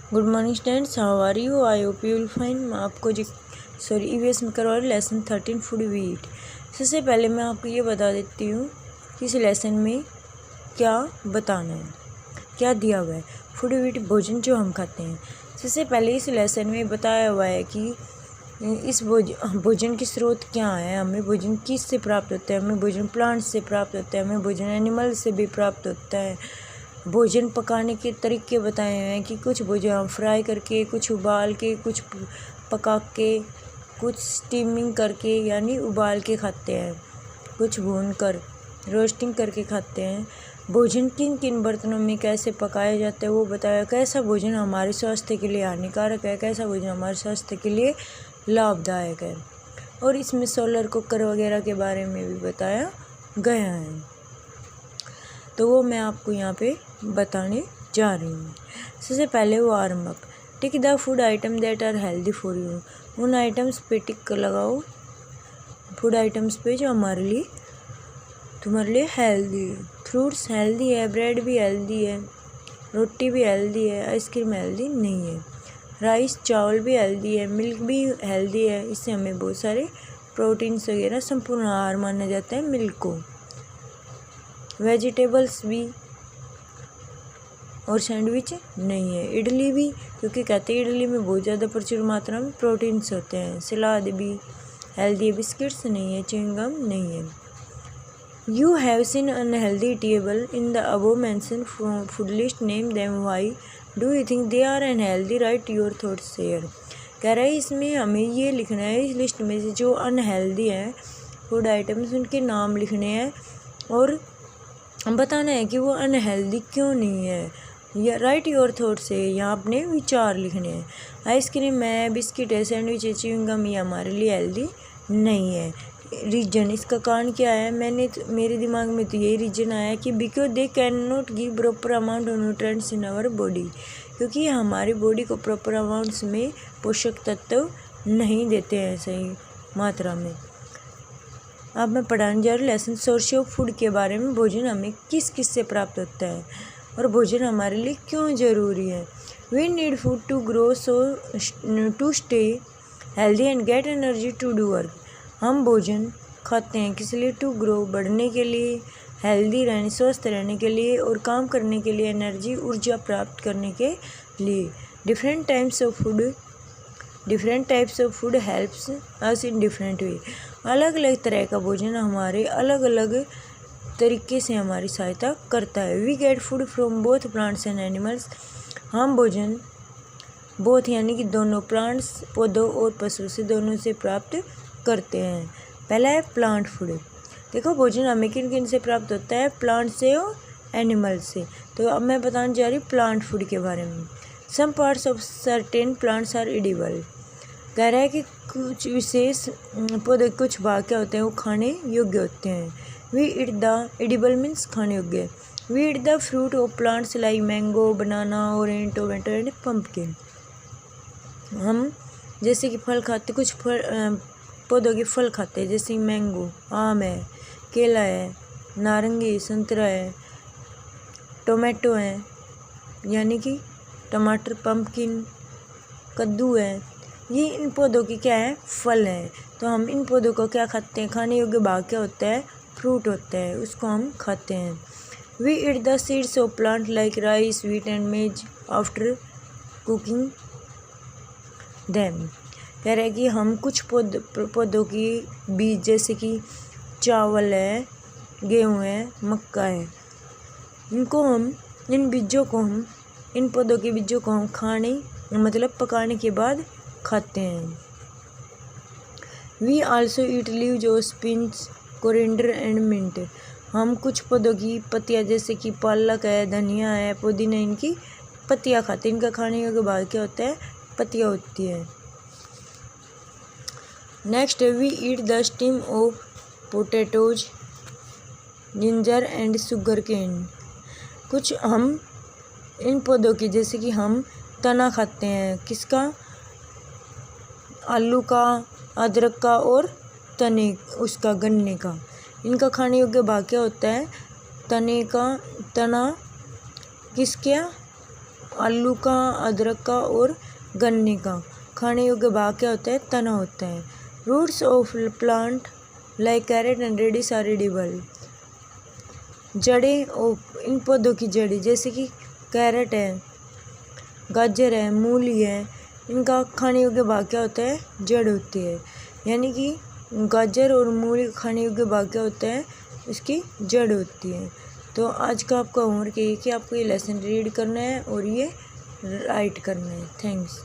Good morning students, how are you? I hope you will fine. मैं आपको EVS में करवा रही लेसन 13 फूड वी ईट। सबसे पहले मैं आपको ये बता देती हूँ कि इस लेसन में क्या बताना है, क्या दिया हुआ है। फूड वी ईट भोजन जो हम खाते हैं। सबसे पहले इस लेसन में बताया हुआ है कि इस भोजन के स्रोत क्या है, हमें भोजन किस से प्राप्त होता है। हमें भोजन प्लांट से प्राप्त होता है, हमें भोजन एनिमल से भी प्राप्त होता है। भोजन पकाने के तरीके बताए हैं कि कुछ भोजन हम फ्राई करके, कुछ उबाल के, कुछ पका के, कुछ स्टीमिंग करके यानी उबाल के खाते हैं, कुछ भून कर रोस्टिंग करके खाते हैं। भोजन किन किन बर्तनों में कैसे पकाया जाता है वो बताया। कैसा भोजन हमारे स्वास्थ्य के लिए हानिकारक है, कैसा भोजन हमारे स्वास्थ्य के लिए लाभदायक है। और इसमें सोलर कुकर वगैरह के बारे में भी बताया गया है, तो वो मैं आपको यहाँ पे बताने जा रही हूँ। सबसे पहले warm up. Tick the food item that are healthy for you. उन आइटम्स पे टिक लगाओ, फूड आइटम्स पे जो तुम्हारे लिए हेल्दी है। फ्रूट्स हेल्दी है, ब्रेड भी हेल्दी है, रोटी भी हेल्दी है, आइसक्रीम हेल्दी नहीं है। राइस चावल भी हेल्दी है, मिल्क भी हेल्दी है, इससे हमें बहुत सारे प्रोटीन्स वगैरह संपूर्ण आहार माना जाता है मिल्क को। वेजिटेबल्स भी और सैंडविच नहीं है। इडली भी, क्योंकि कहते हैं इडली में बहुत ज़्यादा प्रचुर मात्रा में प्रोटीन्स होते हैं। सलाद भी हेल्दी है। बिस्किट्स नहीं है, च्युइंगम नहीं है। You have seen unhealthy table in the above mention food list, name them, why do you think they are unhealthy, write your thoughts share. कह रहा है इसमें हमें ये लिखना है, इस लिस्ट में से जो अनहेल्दी है फूड आइटम्स उनके नाम लिखने हैं और बताना है कि वो अनहेल्दी क्यों नहीं है। या राइट योर थॉट्स है, यहाँ अपने विचार लिखने हैं। आइसक्रीम है, बिस्किट है, सैंडविच है, च्युइंगम ये हमारे लिए हेल्दी नहीं है। रीजन, इसका कारण क्या है? मेरे दिमाग में तो यही रीजन आया कि because they can not give proper amount of nutrients in our body, क्योंकि हमारी बॉडी को प्रॉपर अमाउंट्स में पोषक तत्व नहीं देते हैं सही मात्रा में। अब मैं पढ़ाने जा रही हूँ लेसन सोर्स ऑफ फूड के बारे में। भोजन हमें किस किस से प्राप्त होता है और भोजन हमारे लिए क्यों ज़रूरी है। We need food to grow so to stay healthy and get energy to do work. हम भोजन खाते हैं किस लिए? टू ग्रो, बढ़ने के लिए, हेल्दी रहने, स्वस्थ रहने के लिए और काम करने के लिए, एनर्जी ऊर्जा प्राप्त करने के लिए। Different types of food helps us in different way. अलग अलग तरह का भोजन हमारे अलग अलग तरीके से हमारी सहायता करता है। We get food from both plants and animals. हम भोजन बोथ यानी कि दोनों, प्लांट्स पौधों और पशु से, दोनों से प्राप्त करते हैं। पहला है प्लांट फूड। देखो भोजन हमें किन किन से प्राप्त होता है? प्लांट से और एनिमल से। तो अब मैं बताने जा रही हूँ प्लांट फूड के बारे में। Some parts of certain plants are edible. कह रहा है कि कुछ विशेष पौधे कुछ भाग क्या होते हैं, वो खाने योग्य होते हैं। We eat the edible means खाने योग्य। We eat the fruit of plants like mango, banana, orange, tomato and pumpkin. हम जैसे कि फल खाते, कुछ फल पौधों के फल खाते हैं, जैसे मैंगो, आम है, केला है, नारंगी, संतरा है, टोमेटो है यानी कि टमाटर, पम्पकिन, कद्दू है। ये इन पौधों की क्या है? फल है। तो हम इन पौधों को क्या खाते हैं? खाने योग्य भाग क्या होता है? फ्रूट होता है, उसको हम खाते हैं। We eat the seeds of plant like rice, wheat and maize after cooking them. कह रहे हैं कि हम कुछ पौधों की बीज, जैसे कि चावल है, गेहूँ है, मक्का है, इन पौधों के बीजों को हम खाने मतलब पकाने के बाद खाते हैं। We also eat leaves of spinach, coriander and mint. हम कुछ पौधों की पत्तियाँ, जैसे कि पालक है, धनिया है, पुदीना, इनकी पत्तियाँ खाते हैं। इनका खाने योग्य भाग क्या होता है? पत्तियाँ होती है। Next, we eat the stem of potatoes, ginger and sugar cane. कुछ हम इन पौधों की, जैसे कि हम तना खाते हैं, किसका? आलू का, अदरक का और गन्ने का। इनका खाने योग्य भाग क्या होता है? तना किसका? आलू का, अदरक का और गन्ने का खाने योग्य भाग क्या होता है? तना होता है। Roots of plant like carrot and radish are edible. जड़ें और इन पौधों की जड़ें जैसे कि कैरेट है, गाजर है, मूली है, इनका खाने योग्य भाग क्या होता है? जड़ होती है। यानी कि गाजर और मूली खाने योग्य भाग क्या होता है? इसकी जड़ होती है। तो आज का आपका होमवर्क ये है कि आपको ये लेसन रीड करना है और ये राइट करना है। थैंक्स।